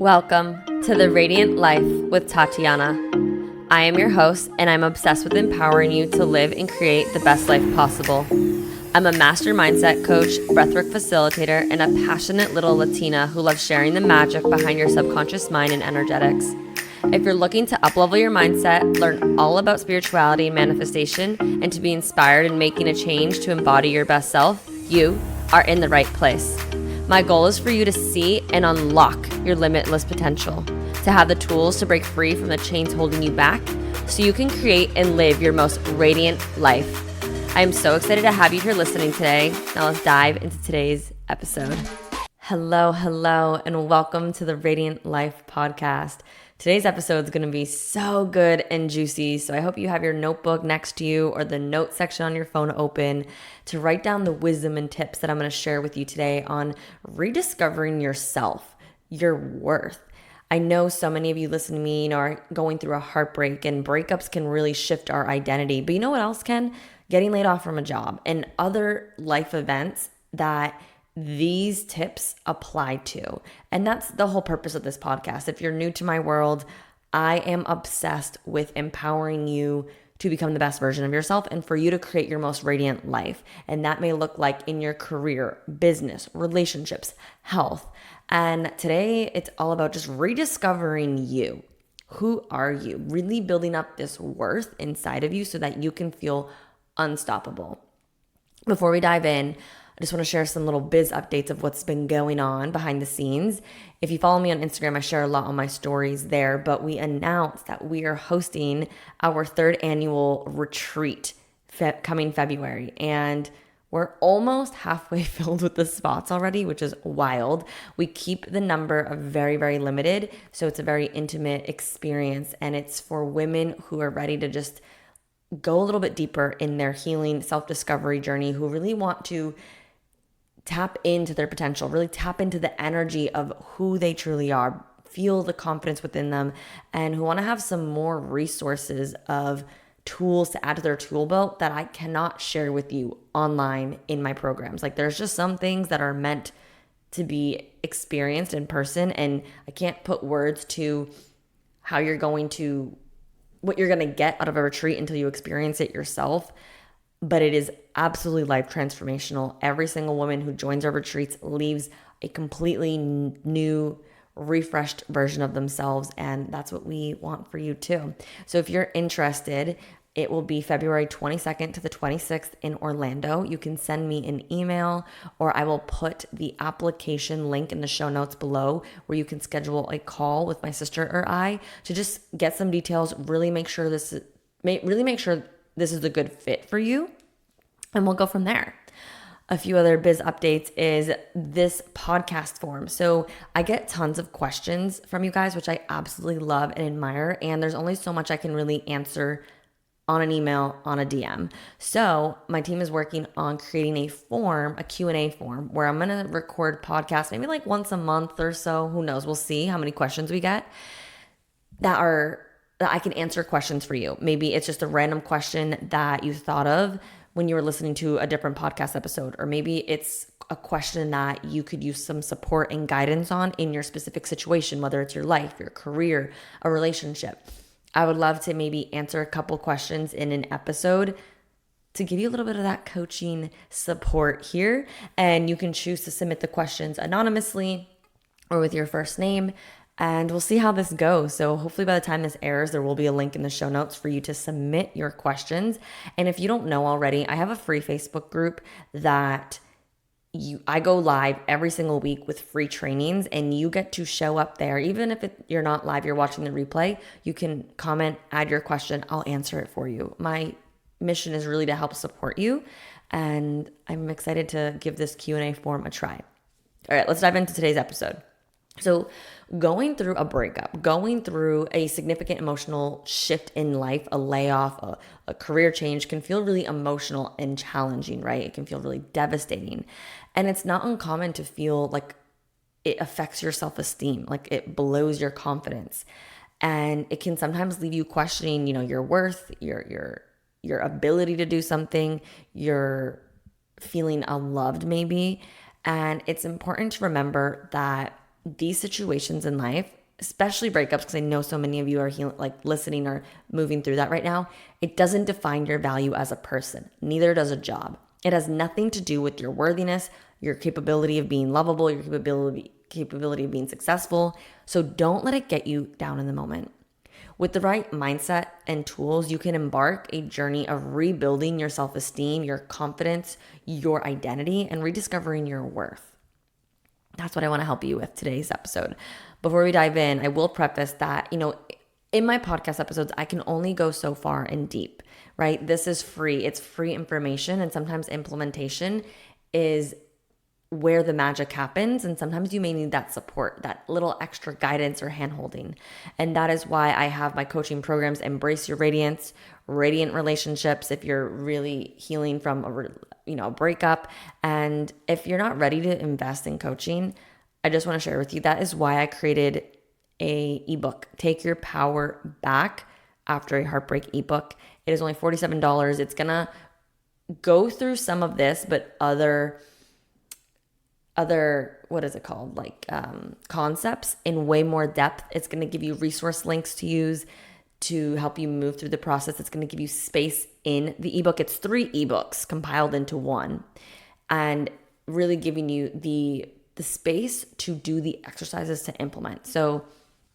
Welcome to the Radiant Life with Tatiana. I am your host, and I'm obsessed with empowering you to live and create the best life possible. I'm a master mindset coach, breathwork facilitator, and a passionate little Latina who loves sharing the magic behind your subconscious mind and energetics. If you're looking to uplevel your mindset, learn all about spirituality and manifestation, and to be inspired in making a change to embody your best self, you are in the right place. My goal is for you to see and unlock your limitless potential, to have the tools to break free from the chains holding you back so you can create and live your most radiant life. I am so excited to have you here listening today. Now let's dive into today's episode. Hello, and welcome to the Radiant Life podcast. Today's episode is going to be so good and juicy, so I hope you have your notebook next to you or the note section on your phone open to write down the wisdom and tips that I'm going to share with you today on rediscovering yourself, your worth. I know so many of you listen to me, are going through a heartbreak, and breakups can really shift our identity. But you know what else can? Getting laid off from a job and other life events that these tips apply to. And that's the whole purpose of this podcast. If you're new to my world, I am obsessed with empowering you to become the best version of yourself and for you to create your most radiant life. And that may look like in your career, business, relationships, health. And today it's all about just rediscovering you. Who are you? Really building up this worth inside of you so that you can feel unstoppable. Before we dive in, I just want to share some little biz updates of what's been going on behind the scenes. If you follow me on Instagram, I share a lot on my stories there, but we announced that we are hosting our third annual retreat coming February, and we're almost halfway filled with the spots already, which is wild. We keep the number very, very limited, so it's a very intimate experience, and it's for women who are ready to just go a little bit deeper in their healing, self-discovery journey, who really want to tap into their potential, really tap into the energy of who they truly are, feel the confidence within them, and who want to have some more resources of tools to add to their tool belt that I cannot share with you online in my programs. Like, there's just some things that are meant to be experienced in person, and I can't put words to what you're going to get out of a retreat until you experience it yourself. But it is absolutely life transformational. Every single woman who joins our retreats leaves a completely new, refreshed version of themselves. And that's what we want for you too. So if you're interested, it will be February 22nd to the 26th in Orlando. You can send me an email, or I will put the application link in the show notes below, where you can schedule a call with my sister or I to just get some details, really make sure this is a good fit for you, and we'll go from there. A few other biz updates is this podcast form. So I get tons of questions from you guys, which I absolutely love and admire, and there's only so much I can really answer on an email, on a DM. So my team is working on creating a form, a Q&A form, where I'm going to record podcasts maybe like once a month or so. Who knows? We'll see how many questions we get that I can answer questions for you. Maybe it's just a random question that you thought of when you were listening to a different podcast episode, or maybe it's a question that you could use some support and guidance on in your specific situation, whether it's your life, your career, a relationship. I would love to maybe answer a couple questions in an episode to give you a little bit of that coaching support here. And you can choose to submit the questions anonymously or with your first name. And we'll see how this goes. So hopefully by the time this airs, there will be a link in the show notes for you to submit your questions. And if you don't know already, I have a free Facebook group that I go live every single week with free trainings, and you get to show up there. Even if you're not live, you're watching the replay, you can comment, add your question. I'll answer it for you. My mission is really to help support you, and I'm excited to give this Q&A form a try. All right, let's dive into today's episode. So going through a breakup, going through a significant emotional shift in life, a layoff, a career change can feel really emotional and challenging, right? It can feel really devastating. And it's not uncommon to feel like it affects your self-esteem, like it blows your confidence. And it can sometimes leave you questioning, your worth, your ability to do something, your feeling unloved maybe. And it's important to remember that these situations in life, especially breakups, because I know so many of you are listening or moving through that right now, it doesn't define your value as a person. Neither does a job. It has nothing to do with your worthiness, your capability of being lovable, your capability of being successful. So don't let it get you down in the moment. With the right mindset and tools, you can embark a journey of rebuilding your self-esteem, your confidence, your identity, and rediscovering your worth. That's what I want to help you with today's episode. Before we dive in, I will preface that, in my podcast episodes, I can only go so far and deep, right? This is free. It's free information, and sometimes implementation is where the magic happens. And sometimes you may need that support, that little extra guidance or handholding. And that is why I have my coaching programs, Embrace Your Radiance, Radiant Relationships, if you're really healing from a breakup. And if you're not ready to invest in coaching, I just want to share with you, that is why I created a ebook, Take Your Power Back After a Heartbreak ebook. It is only $47. It's going to go through some of this, but other what is it called? Concepts in way more depth. It's going to give you resource links to use to help you move through the process. It's going to give you space in the ebook. It's 3 ebooks compiled into one, and really giving you the space to do the exercises to implement. So,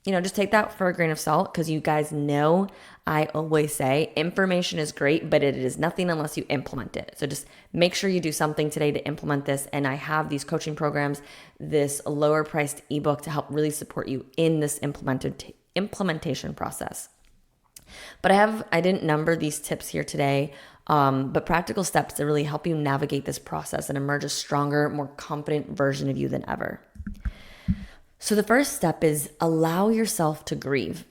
just take that for a grain of salt, because you guys know I always say information is great, but it is nothing unless you implement it. So just make sure you do something today to implement this. And I have these coaching programs, this lower priced ebook to help really support you in this implementation process. But I didn't number these tips here today, but practical steps to really help you navigate this process and emerge a stronger, more confident version of you than ever. So the first step is allow yourself to grieve.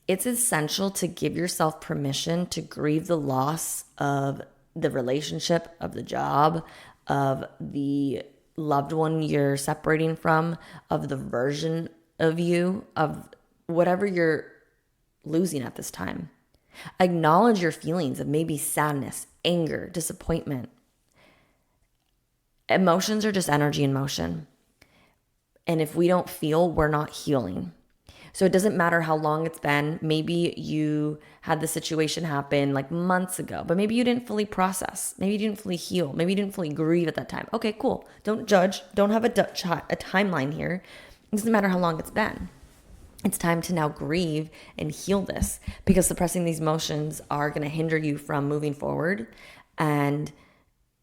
It's essential to give yourself permission to grieve the loss of the relationship, of the job, of the loved one you're separating from, of the version of you, of whatever you're losing at this time. Acknowledge your feelings of maybe sadness, anger, disappointment. Emotions are just energy in motion. And if we don't feel, we're not healing. So it doesn't matter how long it's been. Maybe you had the situation happen months ago, but maybe you didn't fully process. Maybe you didn't fully heal. Maybe you didn't fully grieve at that time. Okay, cool. Don't judge. Don't have a timeline here. It doesn't matter how long it's been. It's time to now grieve and heal this, because suppressing these emotions are going to hinder you from moving forward. And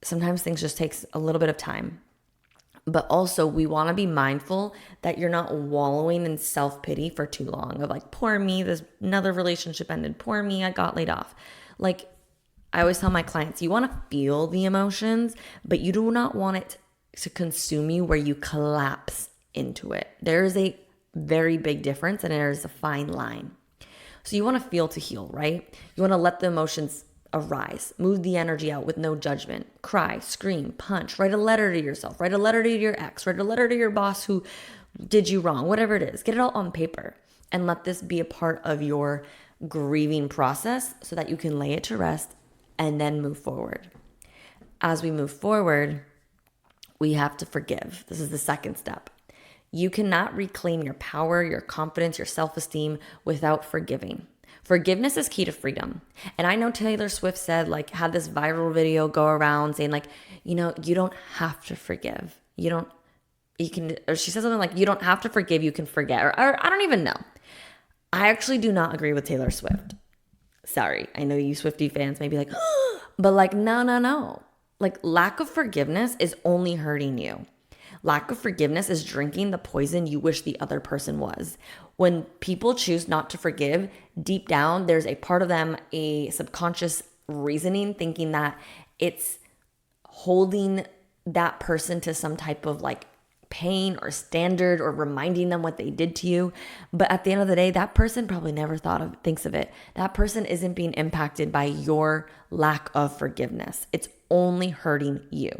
sometimes things just takes a little bit of time. But also, we want to be mindful that you're not wallowing in self-pity for too long of poor me, this another relationship ended. Poor me, I got laid off. I always tell my clients, you want to feel the emotions, but you do not want it to consume you where you collapse into it. There is a very big difference, and there is a fine line. So you want to feel to heal, right? You want to let the emotions arise, move the energy out with no judgment, cry, scream, punch, write a letter to yourself, write a letter to your ex, write a letter to your boss who did you wrong, whatever it is. Get it all on paper and let this be a part of your grieving process so that you can lay it to rest and then move forward. As we move forward, we have to forgive. This is the second step. You cannot reclaim your power, your confidence, your self-esteem without forgiving. Forgiveness is key to freedom. And I know Taylor Swift said, had this viral video go around saying you don't have to forgive. Or she said something you don't have to forgive, you can forget. Or I don't even know. I actually do not agree with Taylor Swift. Sorry. I know you Swiftie fans may be but no. Lack of forgiveness is only hurting you. Lack of forgiveness is drinking the poison you wish the other person was. When people choose not to forgive, deep down, there's a part of them, a subconscious reasoning, thinking that it's holding that person to some type of pain or standard or reminding them what they did to you. But at the end of the day, that person probably never thinks of it. That person isn't being impacted by your lack of forgiveness. It's only hurting you.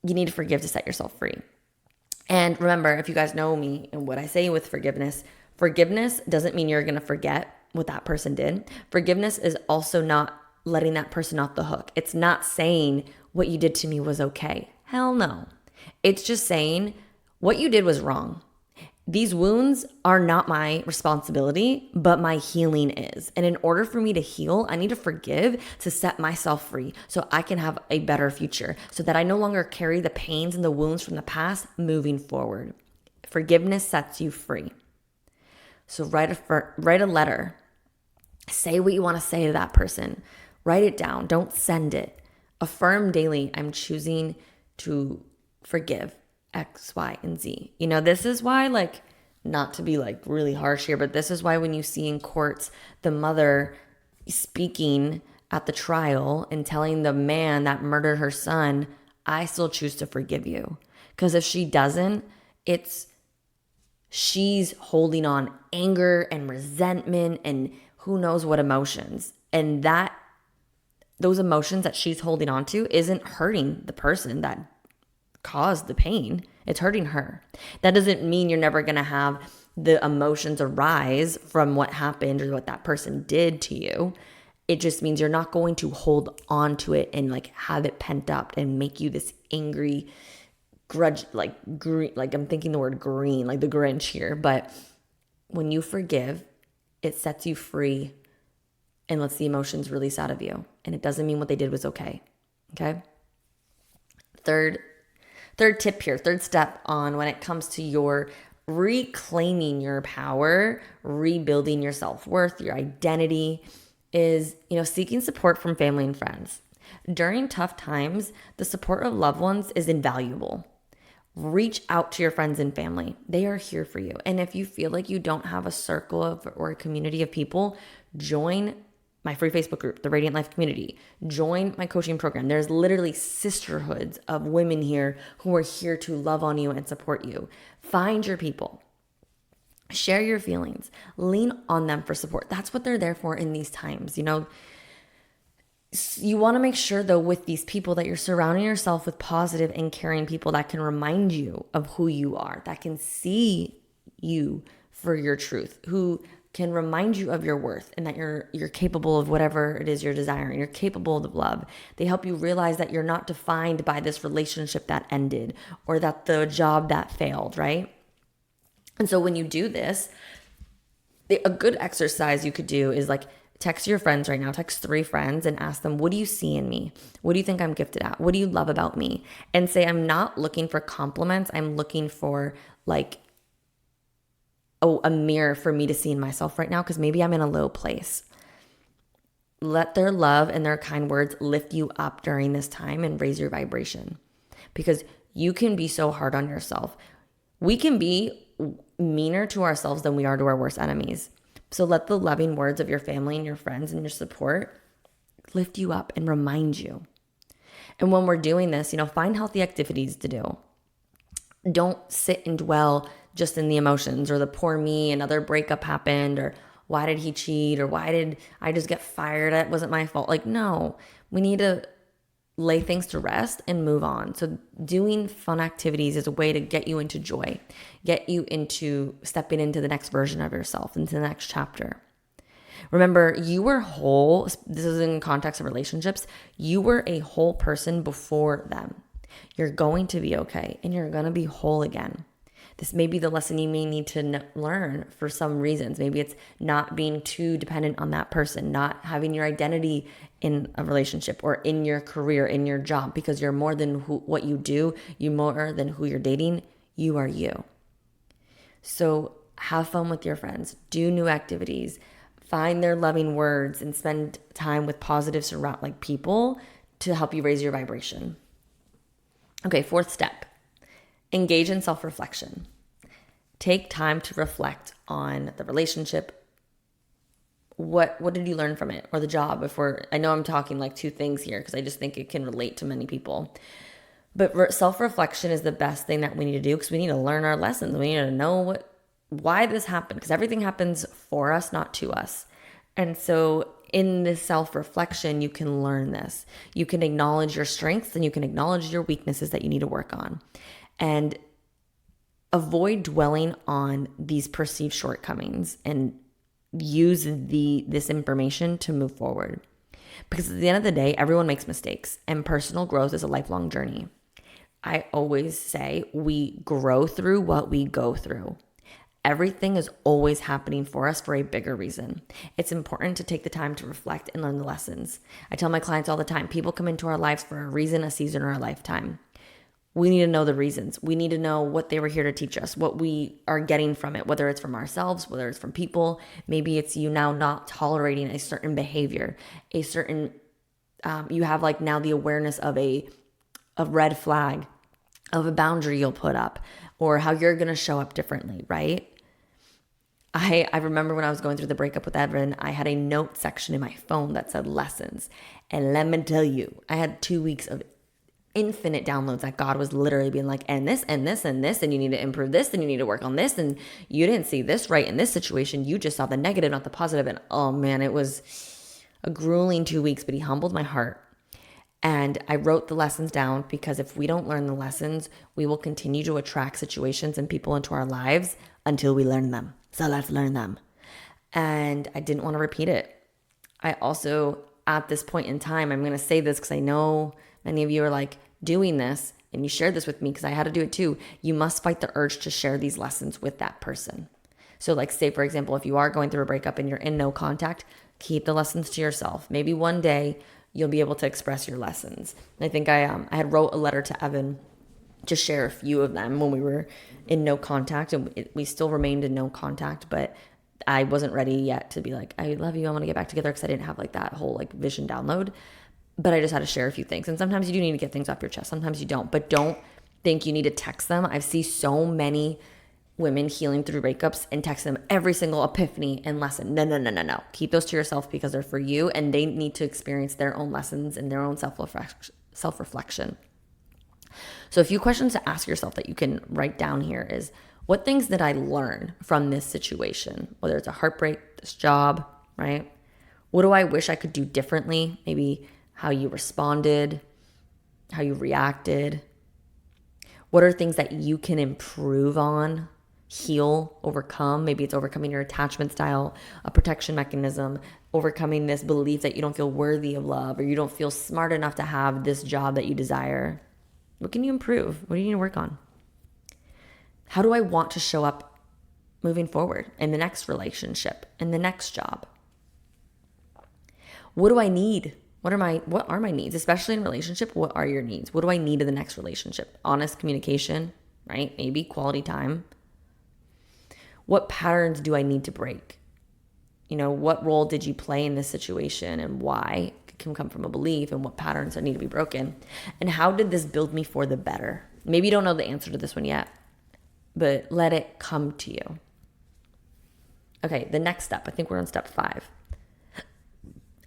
You need to forgive to set yourself free. And remember, if you guys know me and what I say with forgiveness doesn't mean you're going to forget what that person did. Forgiveness is also not letting that person off the hook. It's not saying what you did to me was okay. Hell no. It's just saying What you did was wrong. These wounds are not my responsibility, but my healing is. And in order for me to heal, I need to forgive to set myself free so I can have a better future, so that I no longer carry the pains and the wounds from the past moving forward. Forgiveness sets you free. So write a letter. Say what you want to say to that person. Write it down. Don't send it. Affirm daily, I'm choosing to forgive X, Y, and Z. This is why, not to be really harsh here, but this is why when you see in courts the mother speaking at the trial and telling the man that murdered her son, I still choose to forgive you. Because if she doesn't, she's holding on anger and resentment and who knows what emotions. And those emotions that she's holding on to isn't hurting the person that caused the pain. It's hurting her. That doesn't mean you're never going to have the emotions arise from what happened or what that person did to you. It just means you're not going to hold on to it and have it pent up and make you this angry grudge, green, I'm thinking the word green, like the Grinch here. But when you forgive, it sets you free and lets the emotions release out of you. And it doesn't mean what they did was okay. Okay? Third tip here, third step on when it comes to your reclaiming your power, rebuilding your self-worth, your identity is, seeking support from family and friends. During tough times, the support of loved ones is invaluable. Reach out to your friends and family. They are here for you. And if you feel like you don't have a circle or a community of people, join my free Facebook group, the Radiant Life Community. Join my coaching program. There's literally sisterhoods of women here who are here to love on you and support you. Find your people. Share your feelings. Lean on them for support. That's what they're there for in these times. You want to make sure, though, with these people that you're surrounding yourself with positive and caring people that can remind you of who you are, that can see you for your truth, who can remind you of your worth and that you're capable of whatever it is you're desiring. You're capable of love. They help you realize that you're not defined by this relationship that ended or that the job that failed, right? And so when you do this, a good exercise you could do is text your friends right now, text 3 friends and ask them, what do you see in me? What do you think I'm gifted at? What do you love about me? And say, I'm not looking for compliments. I'm looking for a mirror for me to see in myself right now, because maybe I'm in a low place. Let their love and their kind words lift you up during this time and raise your vibration, because you can be so hard on yourself. We can be meaner to ourselves than we are to our worst enemies. So let the loving words of your family and your friends and your support lift you up and remind you. And when we're doing this, find healthy activities to do. Don't sit and dwell just in the emotions or the poor me, another breakup happened, or why did he cheat, or why did I just get fired? It wasn't my fault. No, we need to lay things to rest and move on. So doing fun activities is a way to get you into joy, get you into stepping into the next version of yourself, into the next chapter. Remember, you were whole. This is in context of relationships. You were a whole person before them. You're going to be okay, and you're going to be whole again. This may be the lesson you may need to learn for some reasons. Maybe it's not being too dependent on that person, not having your identity in a relationship or in your career, in your job, because you're more than what you do. You're more than who you're dating. You are you. So have fun with your friends. Do new activities. Find their loving words and spend time with positive people to help you raise your vibration. Okay, 4th step. Engage in self-reflection. Take time to reflect on the relationship. What did you learn from it, or the job? I know I'm talking 2 things here because I just think it can relate to many people. But self-reflection is the best thing that we need to do, because we need to learn our lessons. We need to know why this happened, because everything happens for us, not to us. And so in this self-reflection, you can learn this. You can acknowledge your strengths and you can acknowledge your weaknesses that you need to work on. And avoid dwelling on these perceived shortcomings and use this information to move forward. Because at the end of the day, everyone makes mistakes, and personal growth is a lifelong journey. I always say we grow through what we go through. Everything is always happening for us for a bigger reason. It's important to take the time to reflect and learn the lessons. I tell my clients all the time, people come into our lives for a reason, a season, or a lifetime. We need to know the reasons. We need to know what they were here to teach us, what we are getting from it, whether it's from ourselves, whether it's from people. Maybe it's you now not tolerating a certain behavior, a certain, you have like now the awareness of a red flag, of a boundary you'll put up, or how you're going to show up differently, right? I remember when I was going through the breakup with Evan, I had a note section in my phone that said lessons. And let me tell you, I had 2 weeks of infinite downloads that God was literally being like, and this, and this, and this, and you need to improve this, and you need to work on this, and you didn't see this right in this situation. You just saw the negative, not the positive. And oh man, it was a grueling 2 weeks, but he humbled my heart. And I wrote the lessons down because if we don't learn the lessons, we will continue to attract situations and people into our lives until we learn them. So let's learn them. And I didn't want to repeat it. I also, at this point in time, I'm going to say this because I know many of you are like doing this and you shared this with me because I had to do it too. You must fight the urge to share these lessons with that person. So like say, for example, if you are going through a breakup and you're in no contact, keep the lessons to yourself. Maybe one day you'll be able to express your lessons. And I think I had wrote a letter to Evan to share a few of them when we were in no contact, and we still remained in no contact, but I wasn't ready yet to be like, I love you, I want to get back together, because I didn't have like that whole like vision download, but I just had to share a few things. And sometimes you do need to get things off your chest, sometimes you don't, but don't think you need to text them. I've seen so many women healing through breakups and text them every single epiphany and lesson. No. Keep those to yourself because they're for you and they need to experience their own lessons and their own self-reflection. So a few questions to ask yourself that you can write down here is, what things did I learn from this situation? Whether it's a heartbreak, this job, right? What do I wish I could do differently? Maybe how you responded, how you reacted. What are things that you can improve on, heal, overcome? Maybe it's overcoming your attachment style, a protection mechanism, overcoming this belief that you don't feel worthy of love or you don't feel smart enough to have this job that you desire. What can you improve? What do you need to work on? How do I want to show up moving forward in the next relationship, in the next job? What do I need? What are my needs? Especially in relationship, what are your needs? What do I need in the next relationship? Honest communication, right? Maybe quality time. What patterns do I need to break? You know, what role did you play in this situation and why? It can come from a belief, and what patterns that need to be broken. And how did this build me for the better? Maybe you don't know the answer to this one yet, but let it come to you. Okay, the next step, I think we're on step 5.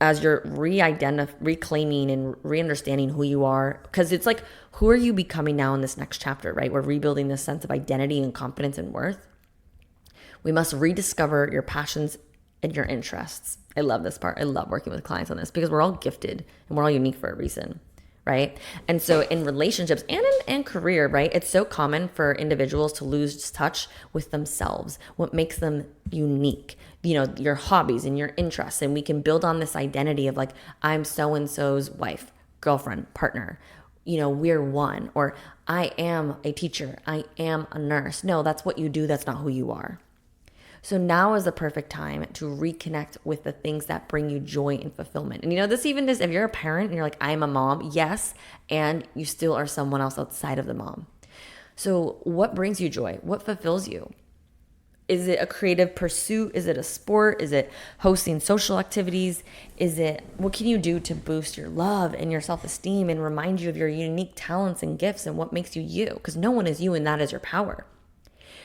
As you're reclaiming and re-understanding who you are, because it's like, who are you becoming now in this next chapter, right? We're rebuilding this sense of identity and confidence and worth. We must rediscover your passions and your interests. I love this part. I love working with clients on this because we're all gifted and we're all unique for a reason, right? And so in relationships and in career, right, it's so common for individuals to lose touch with themselves, what makes them unique, you know, your hobbies and your interests. And we can build on this identity of like, I'm so-and-so's wife, girlfriend, partner, you know, we're one, or I am a teacher, I am a nurse. No, that's what you do. That's not who you are. So now is the perfect time to reconnect with the things that bring you joy and fulfillment. And you know, this even is, if you're a parent and you're like, I'm a mom, yes, and you still are someone else outside of the mom. So what brings you joy? What fulfills you? Is it a creative pursuit? Is it a sport? Is it hosting social activities? What can you do to boost your love and your self-esteem and remind you of your unique talents and gifts and what makes you you? Because no one is you and that is your power.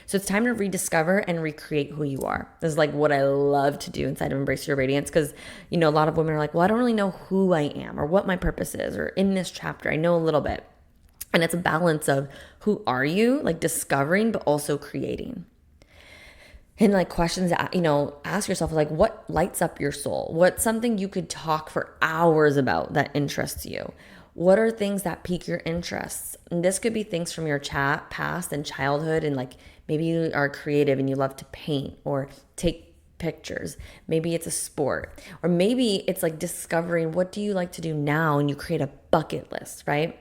So it's time to rediscover and recreate who you are. This is like what I love to do inside of Embrace Your Radiance, because, you know, a lot of women are like, well, I don't really know who I am or what my purpose is, or in this chapter, I know a little bit. And it's a balance of who are you, like discovering, but also creating. And like questions that, you know, ask yourself, like, what lights up your soul? What's something you could talk for hours about that interests you? What are things that pique your interests? And this could be things from your past and childhood, and like maybe you are creative and you love to paint or take pictures. Maybe it's a sport, or maybe it's like discovering what do you like to do now, and you create a bucket list, right?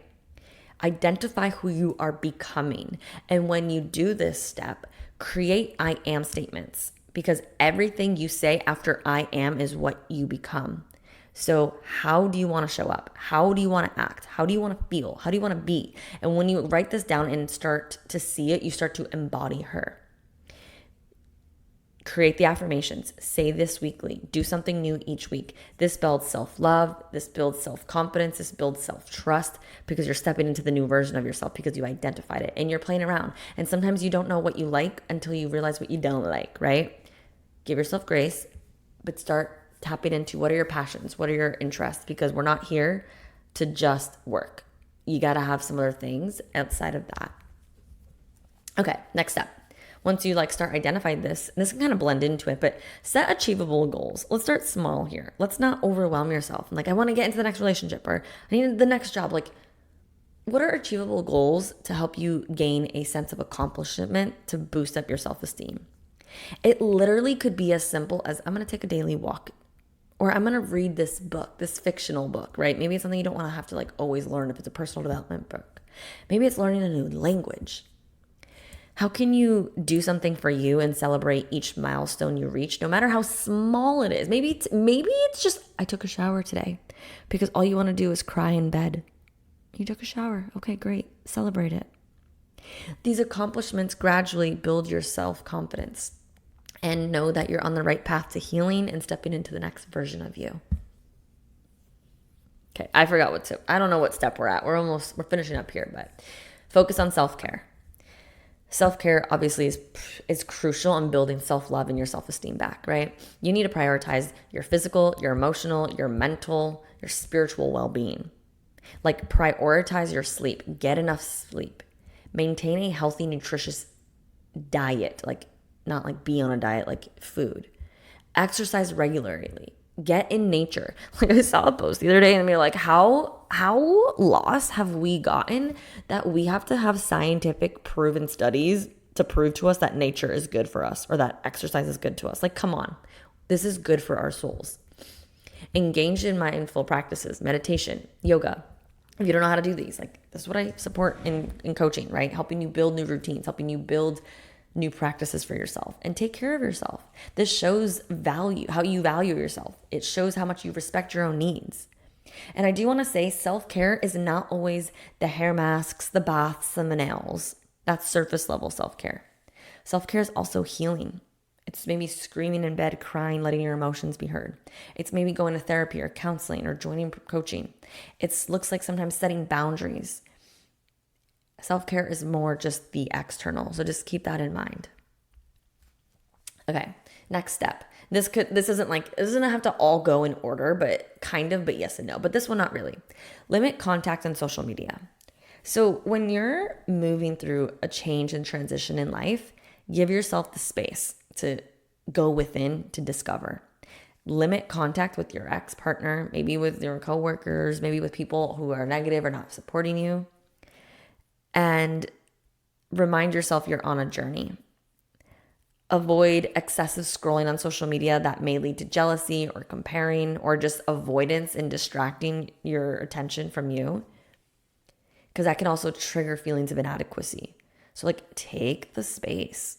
Identify who you are becoming. And when you do this step, create I am statements, because everything you say after I am is what you become. So how do you want to show up? How do you want to act? How do you want to feel? How do you want to be? And when you write this down and start to see it, you start to embody her. Create the affirmations. Say this weekly. Do something new each week. This builds self-love. This builds self-confidence. This builds self-trust, because you're stepping into the new version of yourself because you identified it and you're playing around. And sometimes you don't know what you like until you realize what you don't like, right? Give yourself grace, but start tapping into what are your passions? What are your interests? Because we're not here to just work. You got to have some other things outside of that. Okay, next step. Once you start identifying this can kind of blend into it, but set achievable goals. Let's start small here. Let's not overwhelm yourself. I want to get into the next relationship, or I need the next job. What are achievable goals to help you gain a sense of accomplishment to boost up your self-esteem? It literally could be as simple as I'm going to take a daily walk, or I'm going to read this book, this fictional book, right? Maybe it's something you don't want to have to always learn if it's a personal development book. Maybe it's learning a new language. How can you do something for you and celebrate each milestone you reach, no matter how small it is? Maybe it's just, I took a shower today, because all you want to do is cry in bed. You took a shower. Okay, great. Celebrate it. These accomplishments gradually build your self-confidence, and know that you're on the right path to healing and stepping into the next version of you. Okay, I don't know what step we're at. We're finishing up here, but focus on self-care. Self-care obviously is crucial in building self-love and your self-esteem back, right? You need to prioritize your physical, your emotional, your mental, your spiritual well-being. Prioritize your sleep. Get enough sleep. Maintain a healthy, nutritious diet. Not be on a diet, food. Exercise regularly. Get in nature. I saw a post the other day and they're how lost have we gotten that we have to have scientific proven studies to prove to us that nature is good for us, or that exercise is good to us? Come on. This is good for our souls. Engage in mindful practices, meditation, yoga. If you don't know how to do these, this is what I support in coaching, right? Helping you build new routines, helping you build new practices for yourself, and take care of yourself. This shows value, how you value yourself. It shows how much you respect your own needs. And I do want to say, self-care is not always the hair masks, the baths, and the nails. That's surface level self-care. Self-care is also healing. It's maybe screaming in bed, crying, letting your emotions be heard. It's maybe going to therapy or counseling or joining coaching. It looks like sometimes setting boundaries. Self-care is more just the external. So just keep that in mind. Okay, next step. This doesn't have to all go in order, but yes and no. But this one, not really. Limit contact on social media. So when you're moving through a change and transition in life, give yourself the space to go within to discover. Limit contact with your ex-partner, maybe with your coworkers, maybe with people who are negative or not supporting you. And remind yourself you're on a journey. Avoid excessive scrolling on social media that may lead to jealousy or comparing, or just avoidance and distracting your attention from you, because that can also trigger feelings of inadequacy. So take the space.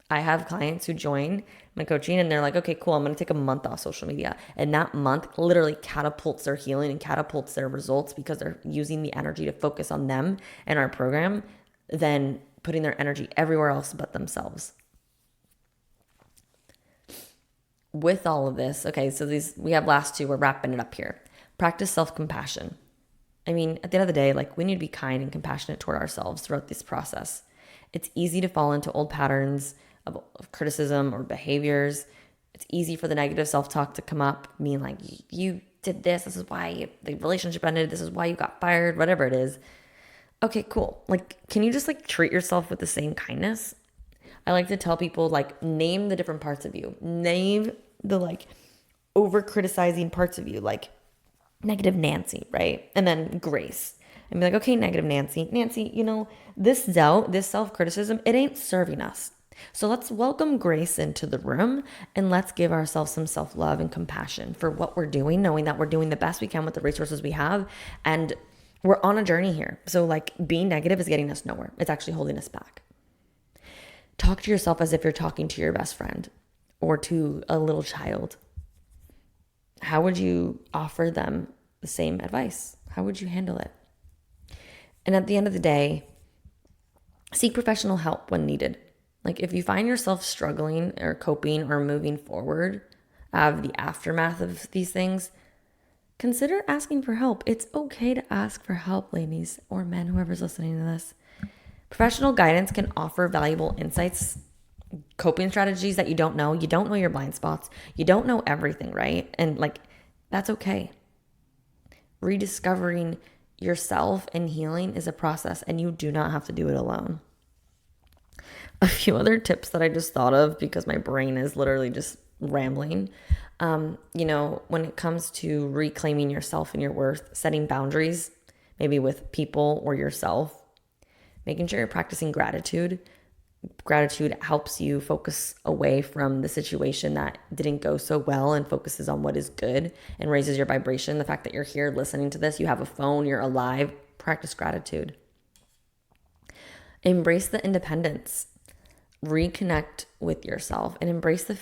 I have clients who join my coaching and they're okay, cool, I'm going to take a month off social media. And that month literally catapults their healing and catapults their results, because they're using the energy to focus on them and our program, than putting their energy everywhere else but themselves. With all of this, okay, so we have last two, we're wrapping it up here. Practice self-compassion. At the end of the day, we need to be kind and compassionate toward ourselves throughout this process. It's easy to fall into old patterns of criticism or behaviors. It's easy for the negative self-talk to come up, being you did this is why the relationship ended, this is why you got fired, whatever it is. Okay, cool. Can you just treat yourself with the same kindness? I like to tell people, name the different parts of you. Name the over-criticizing parts of you, negative Nancy, right? And then Grace. And be okay, negative Nancy, this doubt, this self-criticism, it ain't serving us. So let's welcome Grace into the room, and let's give ourselves some self-love and compassion for what we're doing, knowing that we're doing the best we can with the resources we have, and We're on a journey here. So like being negative is getting us nowhere. It's actually holding us back. Talk to yourself as if you're talking to your best friend or to a little child. How would you offer them the same advice? How would you handle it? And at the end of the day, seek professional help when needed. Like if you find yourself struggling or coping or moving forward out of the aftermath of these things, consider asking for help. It's okay to ask for help, ladies or men, whoever's listening to this. Professional guidance can offer valuable insights, coping strategies that you don't know. You don't know your blind spots. You don't know everything, right? And like, that's okay. Rediscovering yourself and healing is a process, and you do not have to do it alone. A few other tips that I just thought of because my brain is literally just rambling. When it comes to reclaiming yourself and your worth, setting boundaries, maybe with people or yourself, making sure you're practicing gratitude. Gratitude helps you focus away from the situation that didn't go so well and focuses on what is good and raises your vibration. The fact that you're here listening to this, you have a phone, you're alive, practice gratitude. Embrace the independence. Reconnect with yourself and embrace the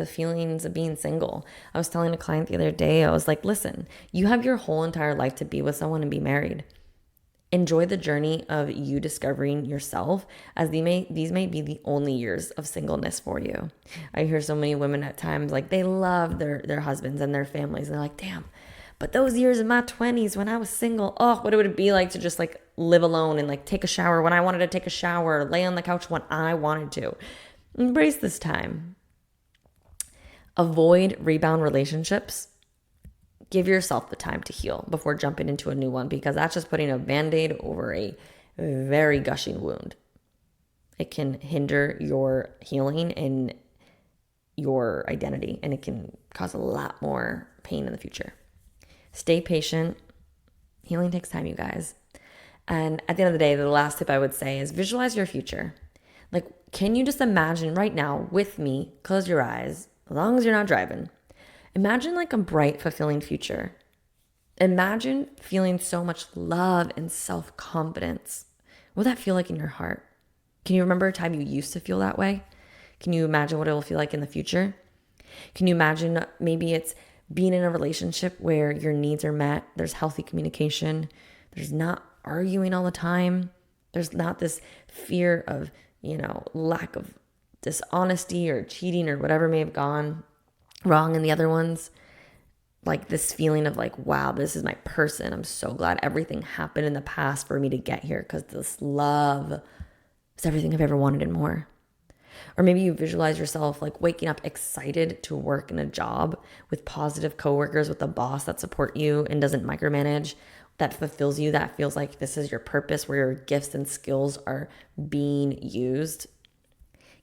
feelings of being single. I was telling a client the other day, I was like, listen, you have your whole entire life to be with someone and be married. Enjoy the journey of you discovering yourself, as these may be the only years of singleness for you. I hear so many women at times, like they love their husbands and their families. And they're like, damn, but those years in my 20s when I was single, what would it be like to just like live alone and like take a shower when I wanted to take a shower, lay on the couch when I wanted to. Embrace this time. Avoid rebound relationships. Give yourself the time to heal before jumping into a new one, because that's just putting a Band-Aid over a very gushing wound. It can hinder your healing and your identity, and it can cause a lot more pain in the future. Stay patient. Healing takes time, you guys. And at the end of the day, the last tip I would say is visualize your future. Like, can you just imagine right now with me, close your eyes, as long as you're not driving, imagine like a bright, fulfilling future. Imagine feeling so much love and self-confidence. What would that feel like in your heart? Can you remember a time you used to feel that way? Can you imagine what it will feel like in the future? Can you imagine maybe it's being in a relationship where your needs are met, there's healthy communication, there's not arguing all the time, there's not this fear of, lack of dishonesty or cheating or whatever may have gone wrong in the other ones. Like this feeling of like, wow, this is my person. I'm so glad everything happened in the past for me to get here, because this love is everything I've ever wanted and more. Or maybe you visualize yourself like waking up excited to work in a job with positive coworkers, with a boss that support you and doesn't micromanage, that fulfills you, that feels like this is your purpose, where your gifts and skills are being used.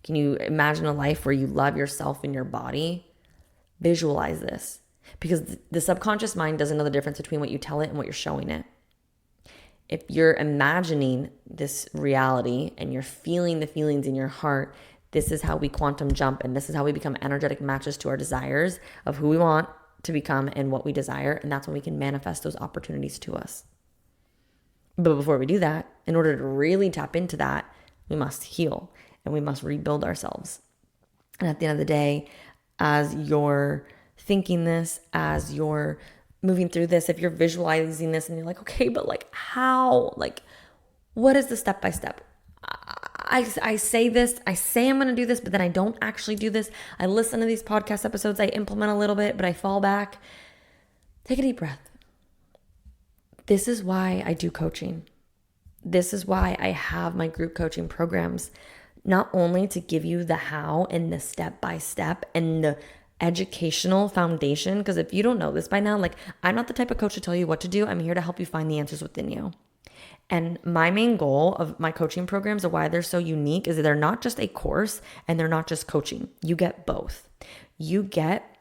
Can you imagine a life where you love yourself and your body? Visualize this, because the subconscious mind doesn't know the difference between what you tell it and what you're showing it. If you're imagining this reality and you're feeling the feelings in your heart, this is how we quantum jump, and this is how we become energetic matches to our desires of who we want to become and what we desire. And that's when we can manifest those opportunities to us. But before we do that, in order to really tap into that, we must heal and we must rebuild ourselves. And at the end of the day, as you're thinking this, as you're moving through this, if you're visualizing this and you're like, okay, but like how, like, what is the step-by-step? I say this, I say I'm going to do this, but then I don't actually do this. I listen to these podcast episodes, I implement a little bit, but I fall back. Take a deep breath. This is why I do coaching. This is why I have my group coaching programs, not only to give you the how and the step-by-step and the educational foundation, because if you don't know this by now, like, I'm not the type of coach to tell you what to do. I'm here to help you find the answers within you. And my main goal of my coaching programs and why they're so unique is that they're not just a course and they're not just coaching. You get both. You get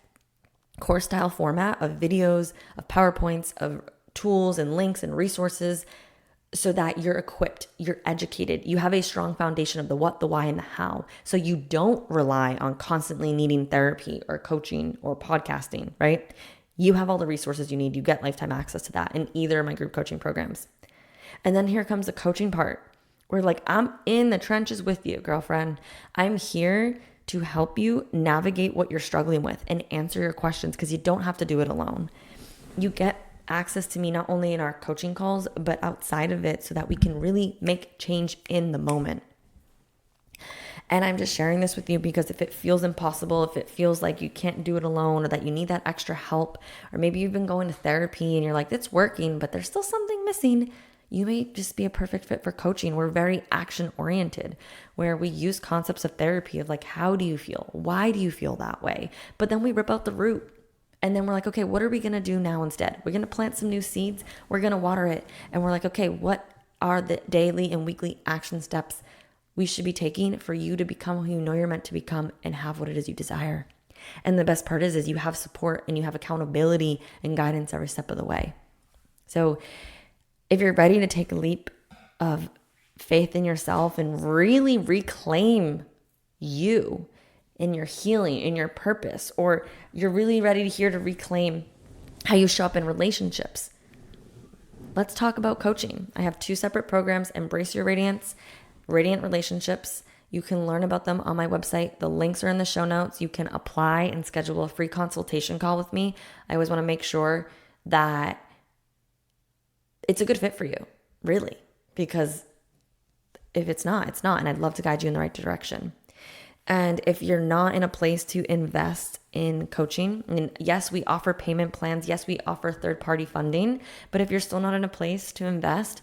course style format of videos, of PowerPoints, of tools and links and resources, so that you're equipped, you're educated, you have a strong foundation of the what, the why, and the how. So you don't rely on constantly needing therapy or coaching or podcasting, right? You have all the resources you need. You get lifetime access to that in either of my group coaching programs. And then here comes the coaching part where like, I'm in the trenches with you, girlfriend. I'm here to help you navigate what you're struggling with and answer your questions, because you don't have to do it alone. You get access to me not only in our coaching calls, but outside of it, so that we can really make change in the moment. And I'm just sharing this with you because if it feels impossible, if it feels like you can't do it alone, or that you need that extra help, or maybe you've been going to therapy and you're like, it's working, but there's still something missing, you may just be a perfect fit for coaching. We're very action oriented, where we use concepts of therapy of like, how do you feel? Why do you feel that way? But then we rip out the root. And then we're like, okay, what are we going to do now instead? We're going to plant some new seeds. We're going to water it. And we're like, okay, what are the daily and weekly action steps we should be taking for you to become who you know you're meant to become and have what it is you desire? And the best part is you have support and you have accountability and guidance every step of the way. So if you're ready to take a leap of faith in yourself and really reclaim you in your healing, in your purpose, or you're really ready to reclaim how you show up in relationships, let's talk about coaching. I have 2 separate programs: Embrace Your Radiance, Radiant Relationships. You can learn about them on my website. The links are in the show notes. You can apply and schedule a free consultation call with me. I always want to make sure that it's a good fit for you, really, because if it's not, it's not. And I'd love to guide you in the right direction. And if you're not in a place to invest in coaching, and yes, we offer payment plans. Yes, we offer third-party funding. But if you're still not in a place to invest,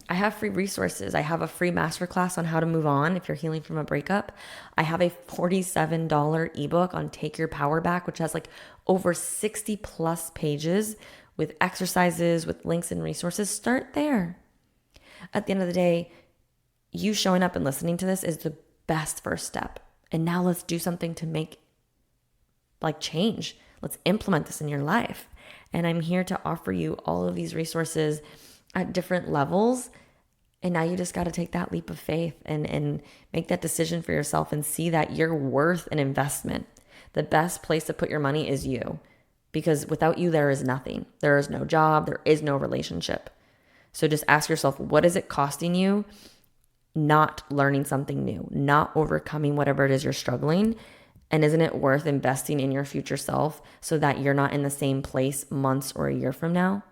I have free resources. I have a free masterclass on how to move on if you're healing from a breakup. I have a $47 ebook on Take Your Power Back, which has like over 60 plus pages with exercises, with links and resources. Start there. At the end of the day, you showing up and listening to this is the best first step. And now let's do something to make like change. Let's implement this in your life. And I'm here to offer you all of these resources at different levels. And now you just got to take that leap of faith and make that decision for yourself and see that you're worth an investment. The best place to put your money is you. Because without you, there is nothing. There is no job. There is no relationship. So just ask yourself, what is it costing you not learning something new, not overcoming whatever it is you're struggling? And isn't it worth investing in your future self so that you're not in the same place months or a year from now?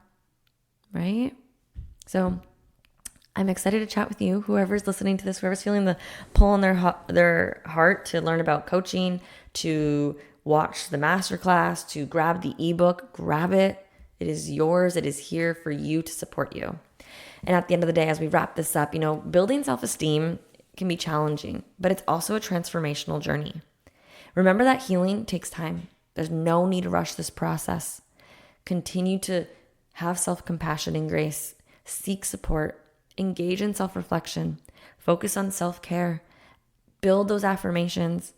Right? So I'm excited to chat with you. Whoever's listening to this, whoever's feeling the pull in their heart to learn about coaching, to watch the masterclass, to grab the ebook, grab it. It is yours. It is here for you to support you. And at the end of the day, as we wrap this up, building self-esteem can be challenging, but it's also a transformational journey. Remember that healing takes time. There's no need to rush this process. Continue to have self-compassion and grace. Seek support. Engage in self-reflection. Focus on self-care. Build those affirmations.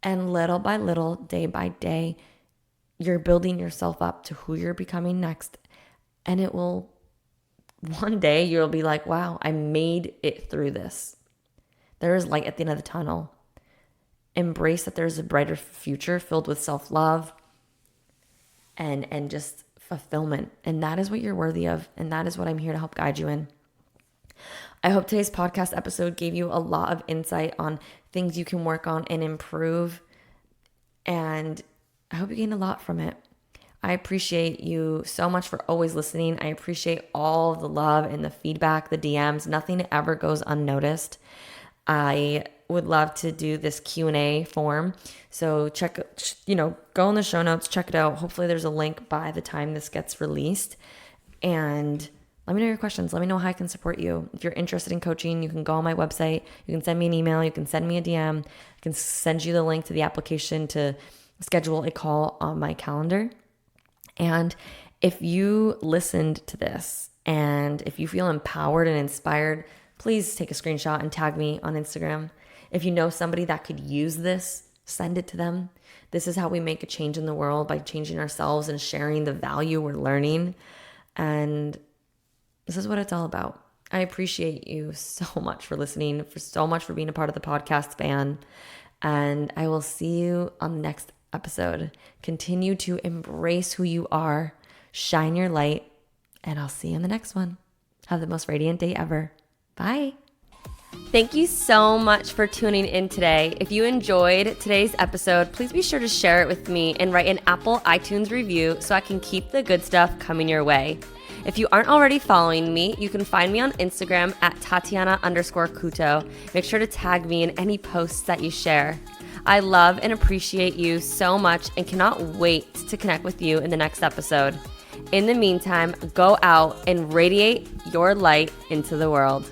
And little by little, day by day, you're building yourself up to who you're becoming next. And it will, one day you'll be like, wow, I made it through this. There is light at the end of the tunnel. Embrace that there's a brighter future filled with self-love and just fulfillment. And that is what you're worthy of. And that is what I'm here to help guide you in. I hope today's podcast episode gave you a lot of insight on things you can work on and improve. And I hope you gained a lot from it. I appreciate you so much for always listening. I appreciate all the love and the feedback, the DMs. Nothing ever goes unnoticed. I would love to do this Q&A form. So go in the show notes, check it out. Hopefully there's a link by the time this gets released. And let me know your questions. Let me know how I can support you. If you're interested in coaching, you can go on my website. You can send me an email. You can send me a DM. I can send you the link to the application to schedule a call on my calendar. And if you listened to this and if you feel empowered and inspired, please take a screenshot and tag me on Instagram. If you know somebody that could use this, send it to them. This is how we make a change in the world, by changing ourselves and sharing the value we're learning. And this is what it's all about. I appreciate you so much for listening, for so much for being a part of the podcast fan. And I will see you on the next episode. Continue to embrace who you are, shine your light, and I'll see you in the next one. Have the most radiant day ever. Bye. Thank you so much for tuning in today. If you enjoyed today's episode, please be sure to share it with me and write an Apple iTunes review so I can keep the good stuff coming your way. If you aren't already following me, you can find me on Instagram at Tatiana_Kuto. Make sure to tag me in any posts that you share. I love and appreciate you so much and cannot wait to connect with you in the next episode. In the meantime, go out and radiate your light into the world.